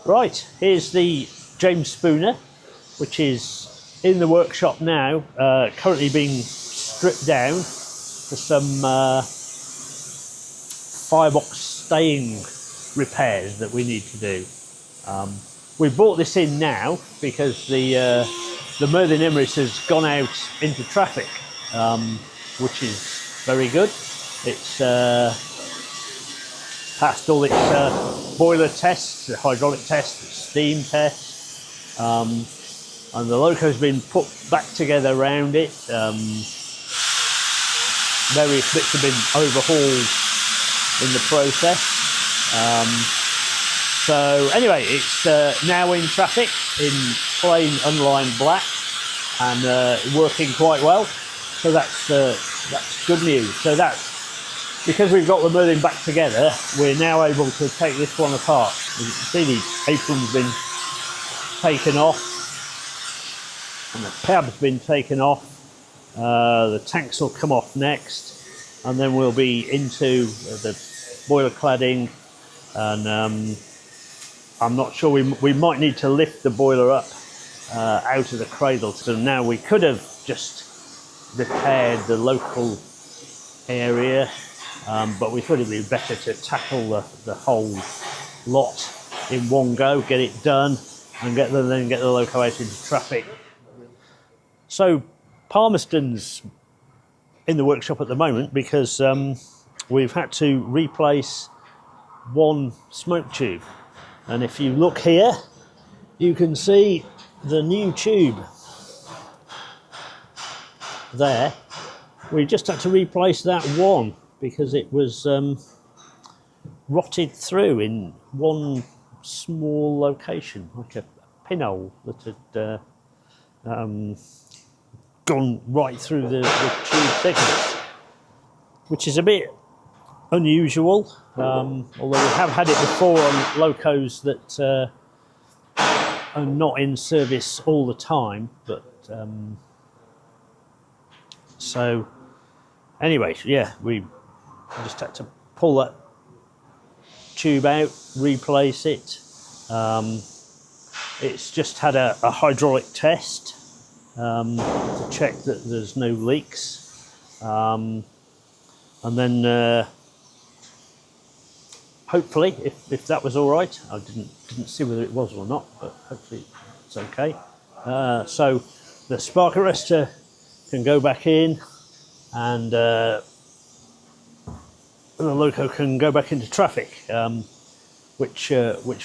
Right, here's the James Spooner, which is in the workshop now, currently being stripped down for some firebox staying repairs that we need to do. We brought this in now because the Merthin Emrys has gone out into traffic, which is very good. It's passed all its boiler tests, the hydraulic tests, steam tests, and the loco's been put back together around it. Various bits have been overhauled in the process. So anyway, it's now in traffic in plain unlined black and working quite well. So that's good news. So that's because we've got the Merthin back together, we're now able to take this one apart. As you can see, the apron's been taken off and the cab's been taken off. The tanks will come off next, and then we'll be into the boiler cladding, and I'm not sure, we might need to lift the boiler up out of the cradle. So now we could have just repaired the local area, but we thought it'd be better to tackle the whole lot in one go, get it done, and then get the loco out into traffic. So Palmerston's in the workshop at the moment because we've had to replace one smoke tube. And if you look here, you can see the new tube there. We just had to replace that one because it was rotted through in one small location, like a pinhole that had gone right through the tube thickness, which is a bit unusual, although we have had it before on locos that are not in service all the time. But so anyway, yeah, we just had to pull that tube out, replace it. It's just had a hydraulic test to check that there's no leaks, and then hopefully, if that was all right, I didn't see whether it was or not, but hopefully it's okay. So the spark arrestor can go back in, and the loco can go back into traffic, which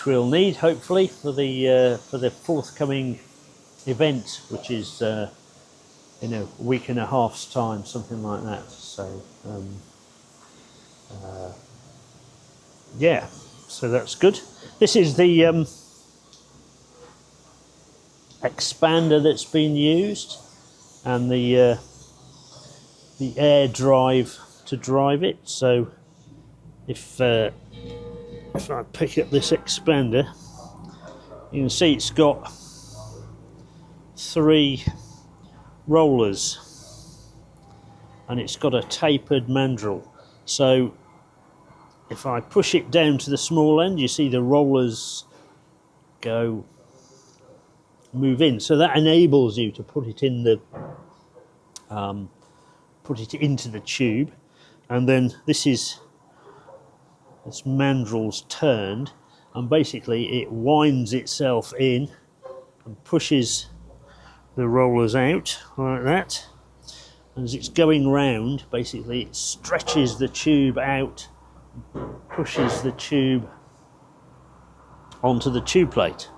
we'll need hopefully for the forthcoming event, which is in a week and a half's time, something like that. So yeah, so that's good. This is the expander that's been used, and the air drive to drive it. So if I pick up this expander, you can see it's got 3 rollers and it's got a tapered mandrel. So if I push it down to the small end, you see the rollers move in. So that enables you to put it in the into the tube, and then this mandrel's turned, and basically it winds itself in and pushes the rollers out like that. And as it's going round, basically it stretches the tube out, pushes the tube onto the tube plate.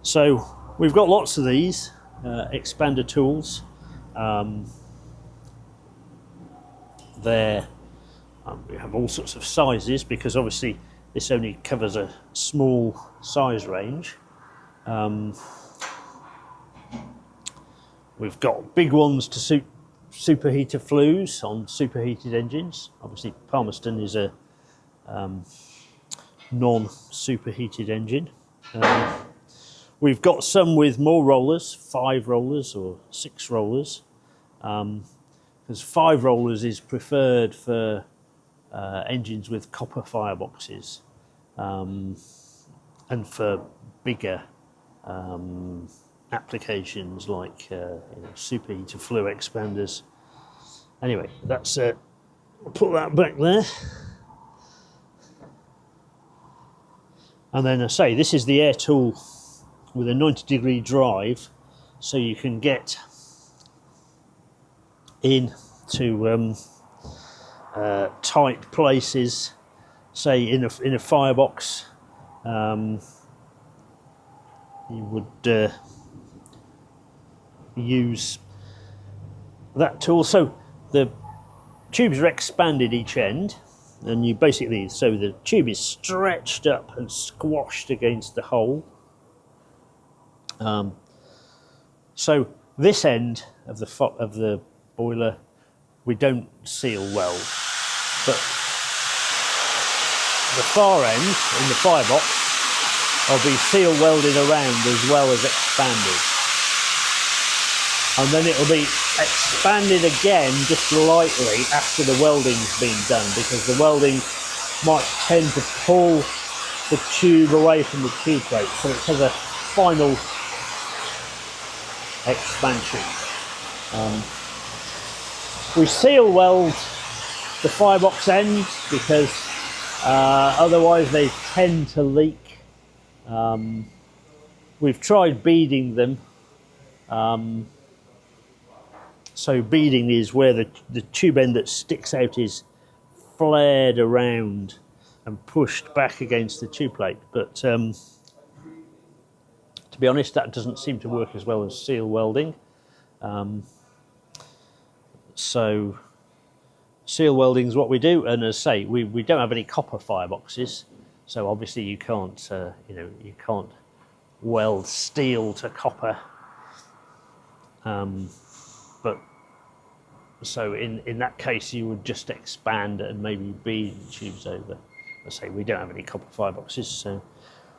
So we've got lots of these expander tools. We have all sorts of sizes because obviously this only covers a small size range. We've got big ones to suit superheater flues on superheated engines. Obviously Palmerston is a non-superheated engine. We've got some with more rollers, 5 rollers or 6 rollers, because 5 rollers is preferred for engines with copper fireboxes, and and for bigger applications like superheater flue expanders. Anyway, that's I'll put that back there. And then I say this is the air tool with a 90-degree drive, so you can get into tight places, say in a firebox. You would use that tool. So the tubes are expanded each end, and you basically, so the tube is stretched up and squashed against the hole. So this end of the boiler we don't seal well, but the far end in the firebox will be seal welded around as well as expanded, and then it will be expanded again just lightly after the welding's been done, because the welding might tend to pull the tube away from the tube plate, so it has a final expansion. We seal weld the firebox ends because otherwise they tend to leak. We've tried beading them. So beading is where the tube end that sticks out is flared around and pushed back against the tube plate. But to be honest, that doesn't seem to work as well as seal welding. So seal welding is what we do, and as I say, we don't have any copper fireboxes, so obviously you can't you can't weld steel to copper. But so in that case, you would just expand and maybe bead the tubes over. As I say, we don't have any copper fireboxes, so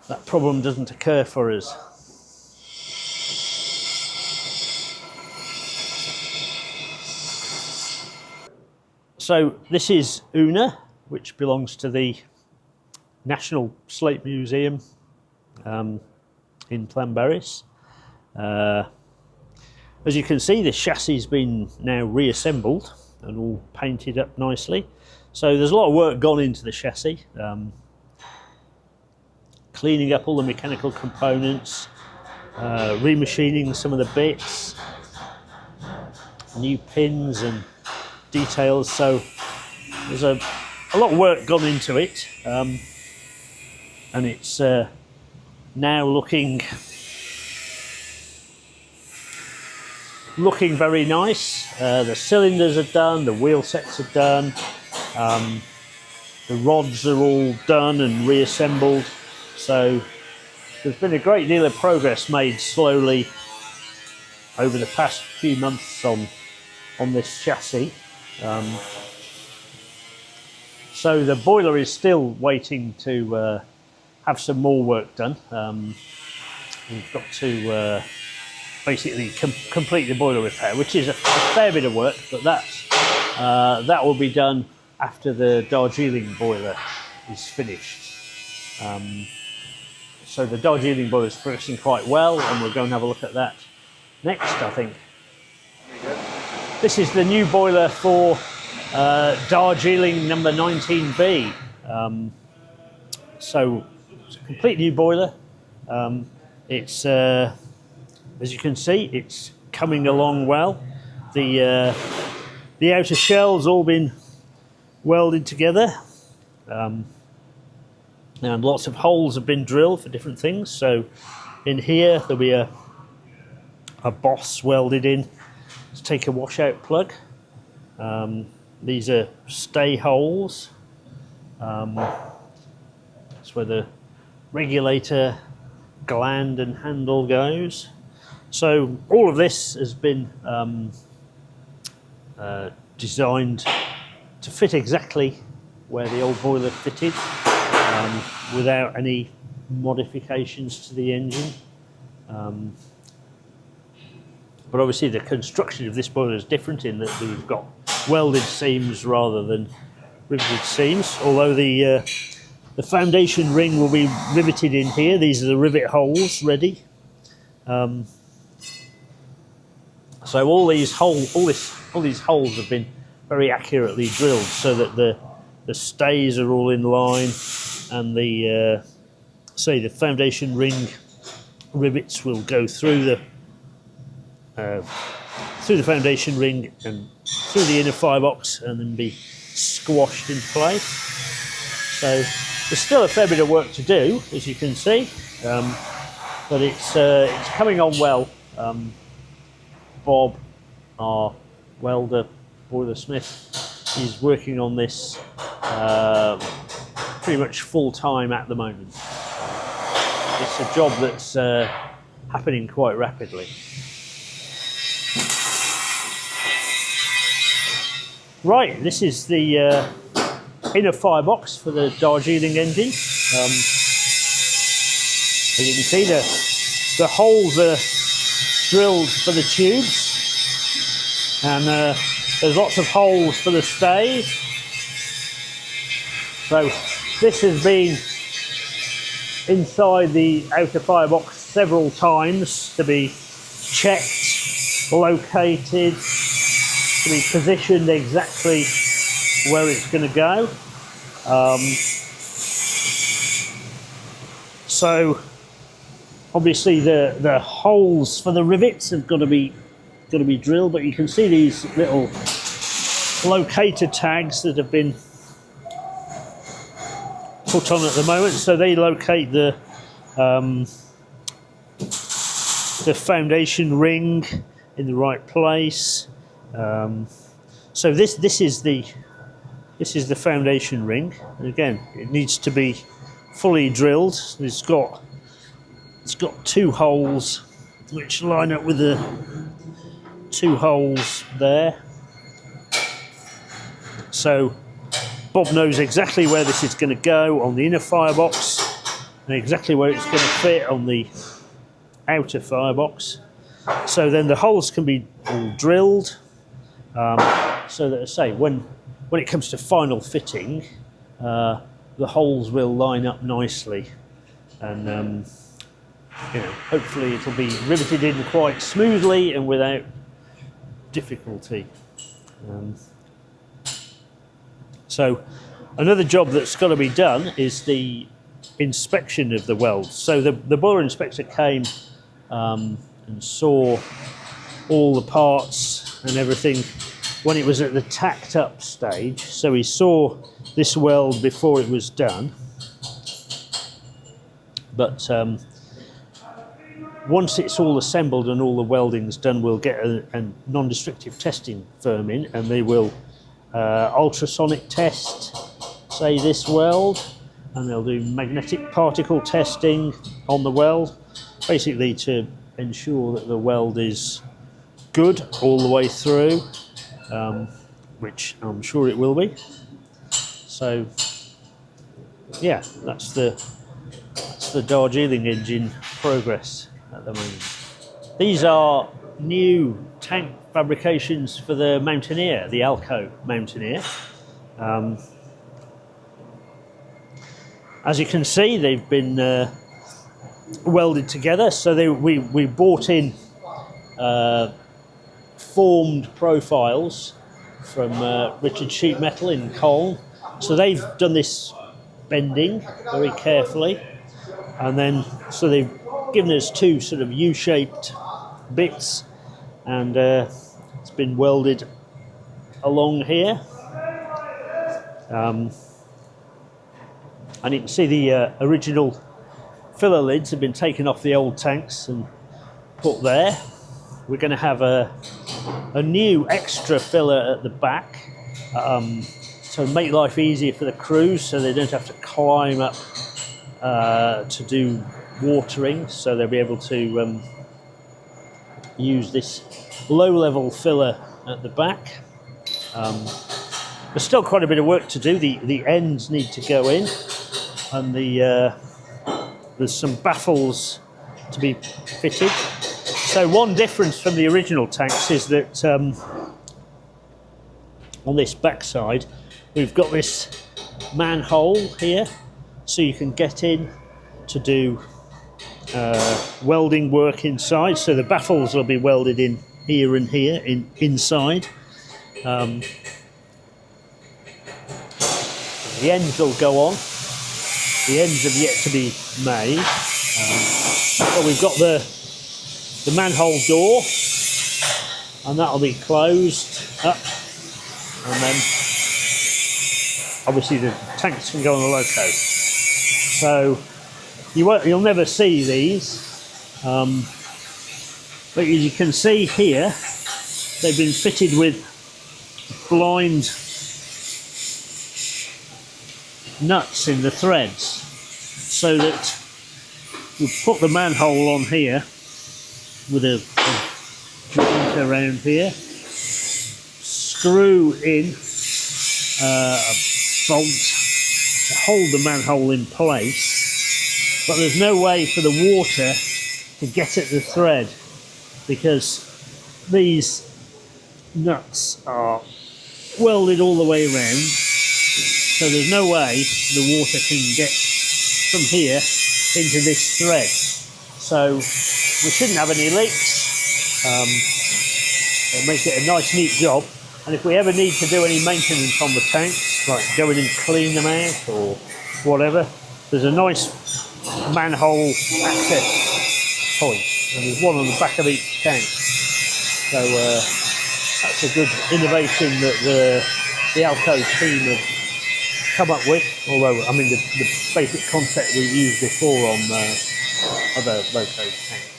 that problem doesn't occur for us. So this is Una, which belongs to the National Slate Museum in Llanberis. As you can see, the chassis has been now reassembled and all painted up nicely. So there's a lot of work gone into the chassis, cleaning up all the mechanical components, remachining some of the bits, new pins and details. So there's a lot of work gone into it, and it's now looking very nice. The cylinders are done, the wheel sets are done, the rods are all done and reassembled. So there's been a great deal of progress made slowly over the past few months on this chassis. So the boiler is still waiting to have some more work done. We've got to basically complete the boiler repair, which is a fair bit of work, but that will be done after the Darjeeling boiler is finished. So the Darjeeling boiler is progressing quite well, and we're going to have a look at that next, I think. This is the new boiler for Darjeeling number 19B. So it's a complete new boiler. It's as you can see, it's coming along well. The outer shell's all been welded together, and lots of holes have been drilled for different things. So in here there'll be a boss welded in to take a washout plug. These are stay holes. That's where the regulator gland and handle goes. So all of this has been designed to fit exactly where the old boiler fitted, without any modifications to the engine. But obviously the construction of this boiler is different in that we've got welded seams rather than riveted seams, although the The foundation ring will be riveted in here. These are the rivet holes ready. So all these holes have been very accurately drilled, so that the stays are all in line, and the foundation ring rivets will go through the foundation ring and through the inner firebox, and then be squashed in place. So there's still a fair bit of work to do, as you can see, but it's coming on well. Bob, our welder, boiler smith, is working on this pretty much full time at the moment. It's a job that's happening quite rapidly. Right, this is the inner firebox for the Darjeeling engine. As you can see, the holes are drilled for the tubes, and there's lots of holes for the stays. So this has been inside the outer firebox several times to be checked, located, to be positioned exactly where it's going to go. So obviously the holes for the rivets have got to be drilled, but you can see these little locator tags that have been put on at the moment, so they locate the foundation ring in the right place. So this is the foundation ring, and again, it needs to be fully drilled. It's got two holes which line up with the two holes there. So Bob knows exactly where this is going to go on the inner firebox, and exactly where it's going to fit on the outer firebox. So then the holes can be all drilled, so that, as I say, when it comes to final fitting, the holes will line up nicely, and hopefully it'll be riveted in quite smoothly and without difficulty. So another job that's got to be done is the inspection of the weld. So the boiler inspector came and saw all the parts and everything when it was at the tacked up stage. So he saw this weld before it was done, but once it's all assembled and all the welding's done, we'll get a non-destructive testing firm in, and they will ultrasonic test, say, this weld, and they'll do magnetic particle testing on the weld, basically to ensure that the weld is good all the way through, which I'm sure it will be. So yeah, that's the Darjeeling engine progress at the moment. These are new tank fabrications for the Mountaineer, the Alco Mountaineer. As you can see, they've been welded together. So we bought in formed profiles from Richard Sheet Metal in Colne. So they've done this bending very carefully, and then so they've given us two sort of U-shaped bits, and it's been welded along here. And you can see the original filler lids have been taken off the old tanks and put there. We're going to have a new extra filler at the back, to make life easier for the crews, so they don't have to climb up to do watering, so they'll be able to use this low-level filler at the back. There's still quite a bit of work to do. The ends need to go in, and there's some baffles to be fitted. So one difference from the original tanks is that on this backside we've got this manhole here, so you can get in to do welding work inside. So the baffles will be welded in here and here inside. The ends will go on. The ends have yet to be made. So we've got the manhole door, and that'll be closed up, and then obviously the tanks can go on the loco. So you'll never see these, but as you can see here, they've been fitted with blind nuts in the threads, so that you put the manhole on here with a joint around here, screw in a bolt to hold the manhole in place, but there's no way for the water to get at the thread because these nuts are welded all the way around, so there's no way the water can get from here into this thread. So we shouldn't have any leaks. It'll make it a nice neat job, and if we ever need to do any maintenance on the tanks, like go in and clean them out or whatever, there's a nice manhole access point, and there's one on the back of each tank. So that's a good innovation that the Alco team have come up with, although I mean the basic concept we've used before on other loco tanks.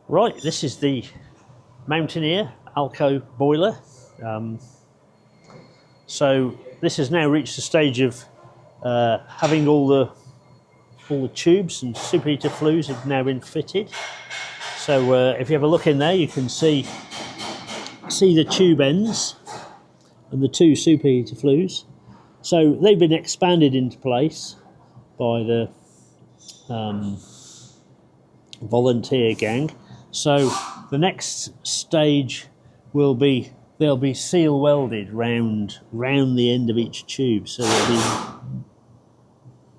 Right, this is the Mountaineer Alco boiler. So this has now reached the stage of having all the tubes and superheater flues have now been fitted. So if you have a look in there, you can see the tube ends and the two superheater flues. So they've been expanded into place by the volunteer gang. So the next stage will be, they'll be seal welded round the end of each tube. So they'll be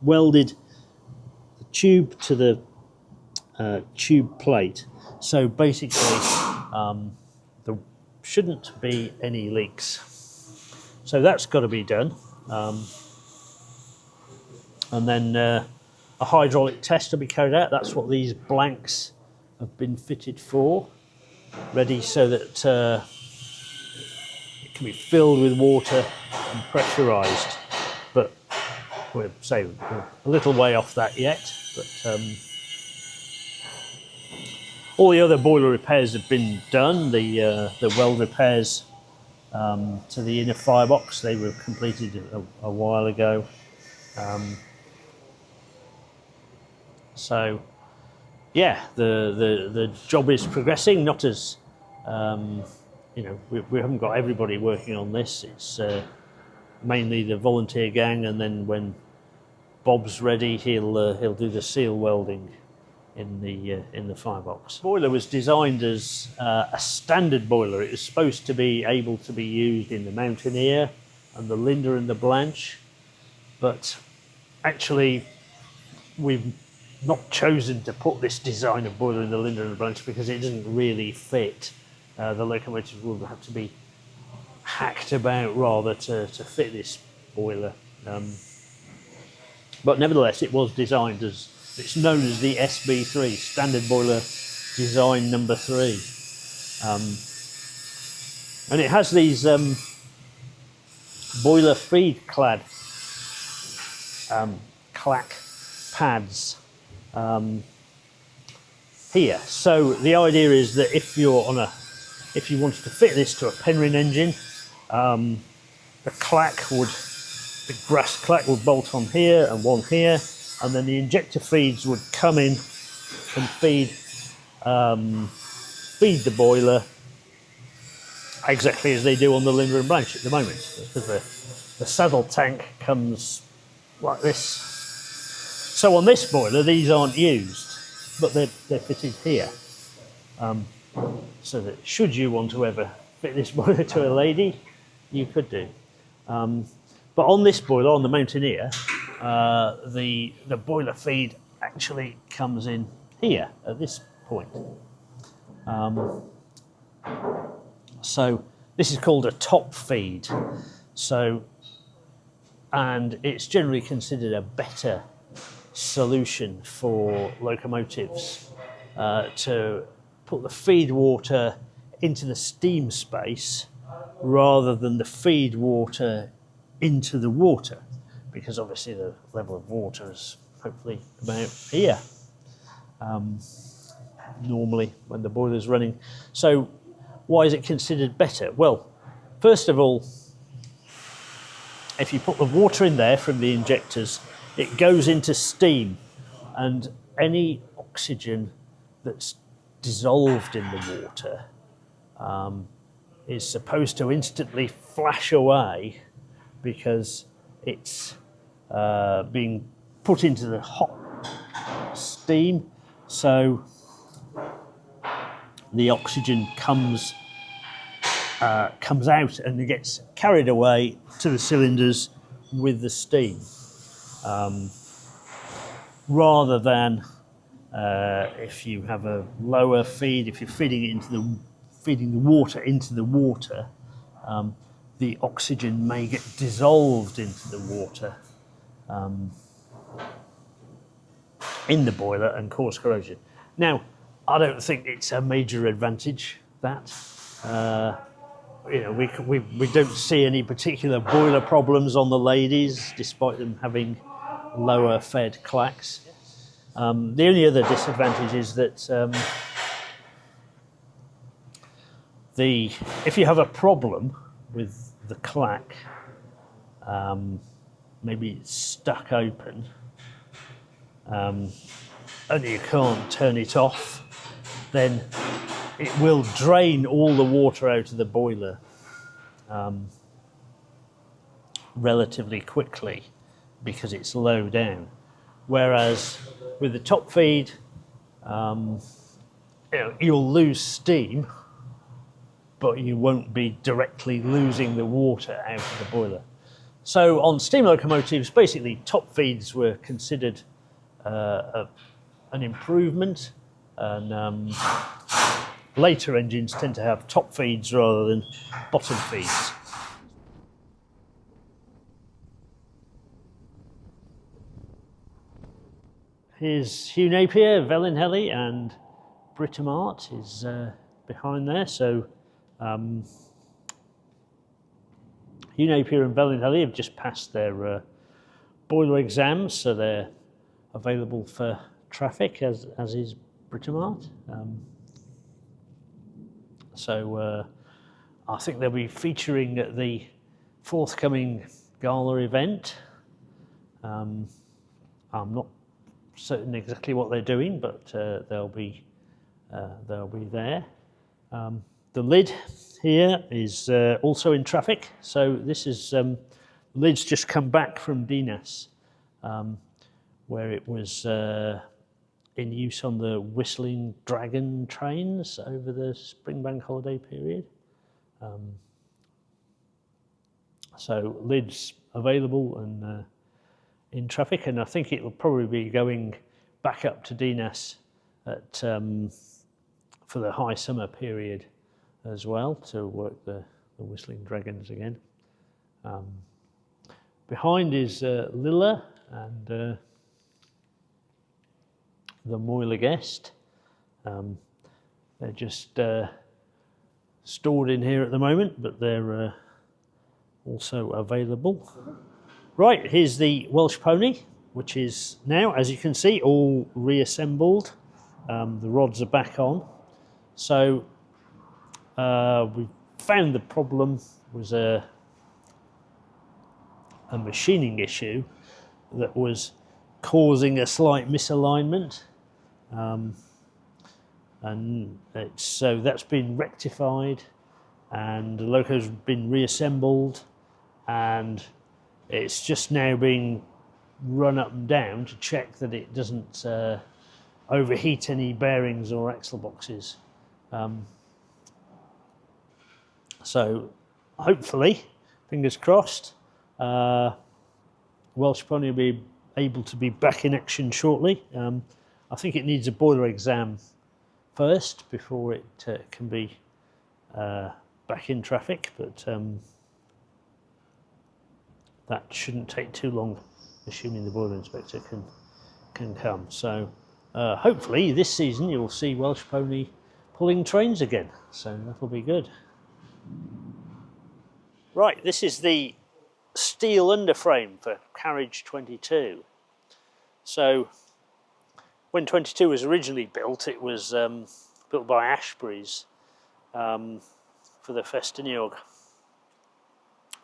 welded the tube to the tube plate. So basically there shouldn't be any leaks. So that's got to be done. And then a hydraulic test will be carried out. That's what these blanks have been fitted for, ready so that it can be filled with water and pressurised. But we're a little way off that yet. But all the other boiler repairs have been done. The weld repairs to the inner firebox, they were completed a while ago. So yeah, the job is progressing. Not as you know, we haven't got everybody working on this. It's mainly the volunteer gang, and then when Bob's ready, he'll do the seal welding in the firebox. The boiler was designed as a standard boiler. It was supposed to be able to be used in the Mountaineer and the Linda and the Blanche, but actually we've not chosen to put this design of boiler in the Linda and the Blanche because it doesn't really fit. The locomotive will have to be hacked about rather to fit this boiler. But nevertheless, it was designed as, it's known as the SB3, Standard Boiler Design Number 3. And it has these boiler feed clad clack pads here. So the idea is that if you wanted to fit this to a Penryn engine, the grass clack would bolt on here and one here, and then the injector feeds would come in and feed the boiler exactly as they do on the Linda and Blanche at the moment, because the saddle tank comes like this. So on this boiler, these aren't used, but they're fitted here. So that should you want to ever fit this boiler to a lady, you could do. But on this boiler, on the Mountaineer, the boiler feed actually comes in here at this point. So this is called a top feed. So, and it's generally considered a better solution for locomotives to put the feed water into the steam space rather than the feed water into the water, because obviously the level of water is hopefully about here normally when the boiler's running. So why is it considered better? Well, first of all, if you put the water in there from the injectors, it goes into steam, and any oxygen that's dissolved in the water is supposed to instantly flash away because it's being put into the hot steam. So the oxygen comes out and it gets carried away to the cylinders with the steam, rather than if you have a lower feed, if you're feeding the water into the water, the oxygen may get dissolved into the water in the boiler and cause corrosion. Now, I don't think it's a major advantage that. You know, we don't see any particular boiler problems on the ladies, despite them having lower fed clacks. The only other disadvantage is that if you have a problem with the clack, maybe it's stuck open, and you can't turn it off, then it will drain all the water out of the boiler relatively quickly because it's low down. Whereas with the top feed, you'll lose steam, but you won't be directly losing the water out of the boiler. So on steam locomotives, basically top feeds were considered an improvement, and later engines tend to have top feeds rather than bottom feeds. Here's Hugh Napier, Wellinhelly, and Britomart is behind there. So Hugh Napier and Wellinhelly have just passed their boiler exams, so they're available for traffic, as is Britomart. So I think they'll be featuring at the forthcoming gala event. I'm not certain exactly what they're doing, but they'll be there. The lid here is also in traffic. So this is the lid's just come back from DNAS, where it was in use on the Whistling Dragon trains over the spring bank holiday period. So lid's available and in traffic, and I think it will probably be going back up to DNAS at for the high summer period as well, to work the Whistling Dragons again. Behind is Lilla and the Moiler Guest. They're just stored in here at the moment, but they're also available. Right, here's the Welsh Pony, which is now, as you can see, all reassembled. The rods are back on. So we found the problem was a machining issue that was causing a slight misalignment. And so that's been rectified, and the loco's been reassembled, and it's just now being run up and down to check that it doesn't overheat any bearings or axle boxes. So hopefully fingers crossed. Welsh Pony will be able to be back in action shortly. I think it needs a boiler exam first before it can be back in traffic, but that shouldn't take too long, assuming the boiler inspector can come. So hopefully this season you'll see Welsh Pony pulling trains again, so that'll be good. Right, this is the steel underframe for carriage 22. So when 22 was originally built, it was built by Ashbury's for the Ffestiniog,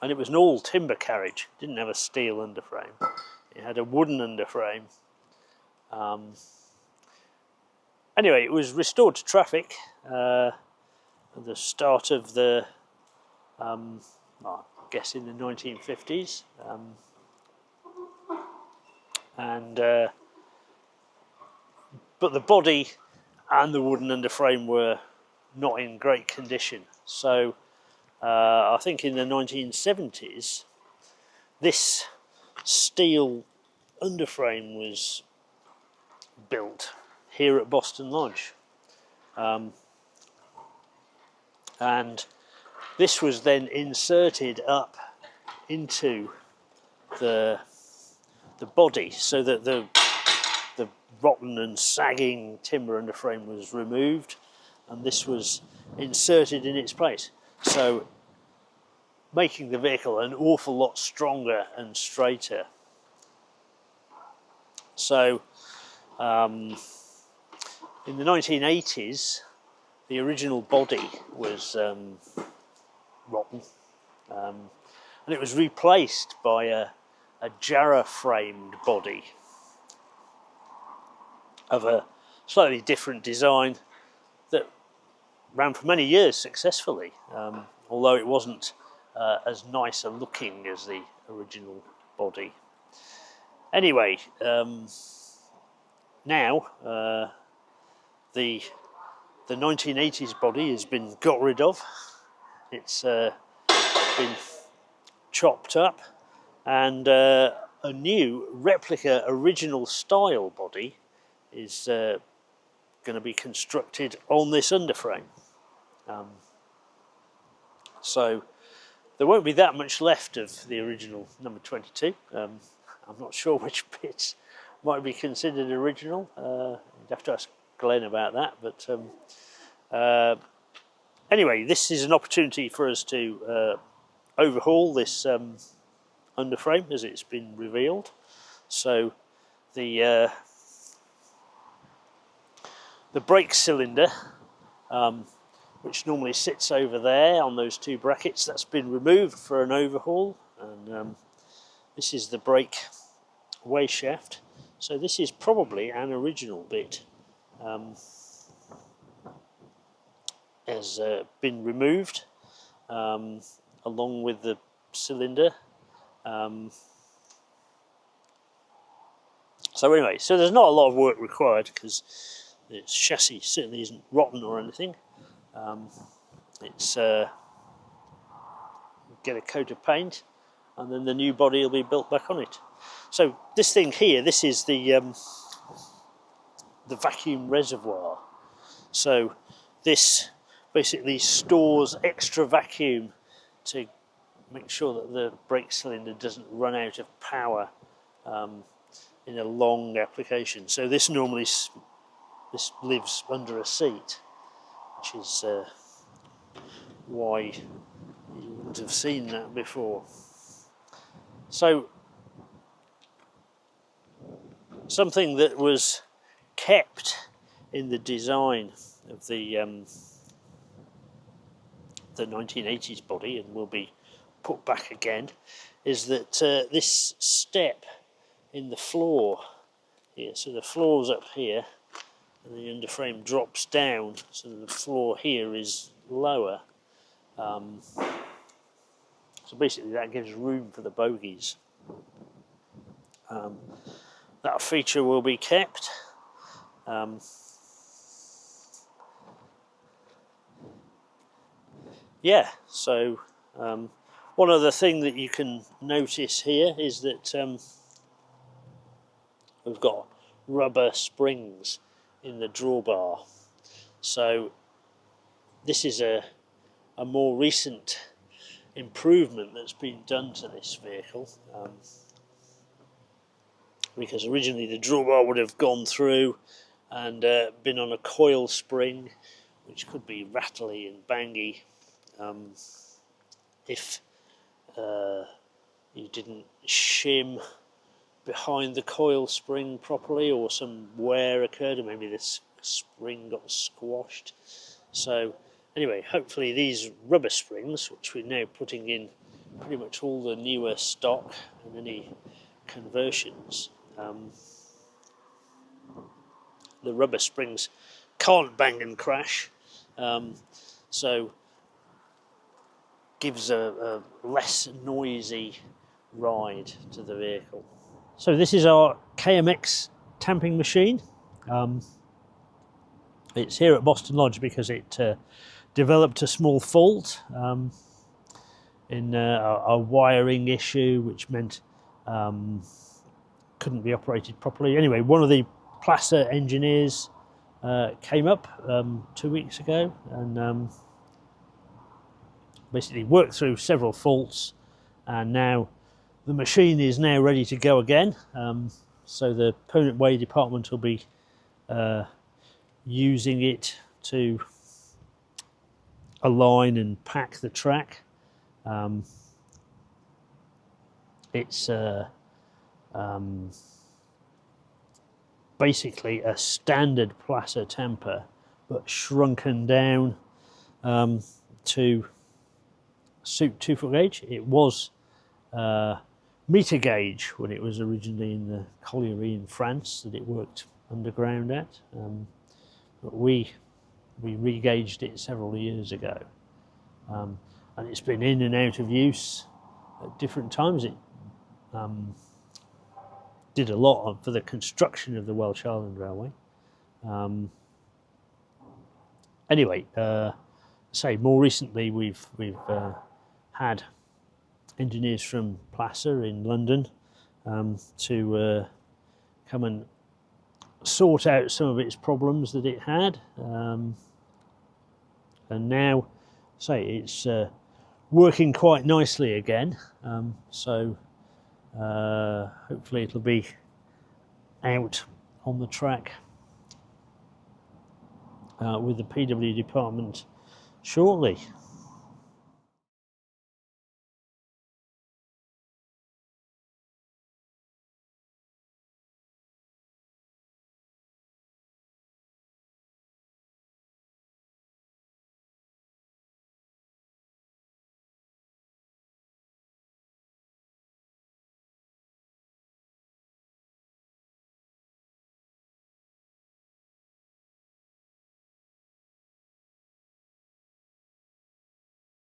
and it was an all timber carriage. It didn't have a steel underframe, it had a wooden underframe. Anyway, it was restored to traffic at the start of the I guess in the 1950s, but the body and the wooden underframe were not in great condition. So I think in the 1970s this steel underframe was built here at Boston Lodge, and this was then inserted up into the body so that the rotten and sagging timber underframe was removed, and this was inserted in its place, so making the vehicle an awful lot stronger and straighter. So in the 1980s the original body was rotten, and it was replaced by a gyda'r framed body of a slightly different design that ran for many years successfully, although it wasn't as nice a looking as the original body. Anyway, now the 1980s body has been got rid of. It's been chopped up, and a new replica original style body is going to be constructed on this underframe. So there won't be that much left of the original number 22. I'm not sure which bits might be considered original. You'd have to ask Glenn about that, but anyway, this is an opportunity for us to overhaul this underframe as it's been revealed. So the brake cylinder, which normally sits over there on those two brackets, that's been removed for an overhaul, and this is the brake way shaft. So this is probably an original bit. Has been removed along with the cylinder. So anyway, so there's not a lot of work required because the chassis certainly isn't rotten or anything. It's get a coat of paint, and then the new body will be built back on it. So this thing here, this is the vacuum reservoir. So this basically stores extra vacuum to make sure that the brake cylinder doesn't run out of power in a long application. So this normally lives under a seat, which is why you wouldn't have seen that before. So something that was kept in the design of the 1980s body and will be put back again is that this step in the floor here, so the floor's up here and the underframe drops down, so the floor here is lower. So basically that gives room for the bogies. That feature will be kept. Yeah, so One other thing that you can notice here is that we've got rubber springs in the drawbar. So this is a more recent improvement that's been done to this vehicle, because originally the drawbar would have gone through and been on a coil spring, which could be rattly and bangy if you didn't shim behind the coil spring properly, or some wear occurred, or maybe this spring got squashed. So anyway, hopefully these rubber springs, which we're now putting in pretty much all the newer stock and any conversions, the rubber springs can't bang and crash, so gives a less noisy ride to the vehicle. So this is our KMX tamping machine. It's here at Boston Lodge because it developed a small fault in a wiring issue, which meant couldn't be operated properly. Anyway, one of the Placer engineers came up 2 weeks ago and basically worked through several faults, and now the machine is now ready to go again. So the permanent way department will be using it to align and pack the track. It's basically a standard Placer temper, but shrunken down to suit 2-foot gauge. It was meter gauge when it was originally in the colliery in France that it worked underground at, but we re-gauged it several years ago, and it's been in and out of use at different times. It did a lot for the construction of the Welsh Highland Railway. Anyway, say more recently we've had engineers from Placer in London to come and sort out some of its problems that it had, and now say it's working quite nicely again, so hopefully it'll be out on the track with the PW department shortly.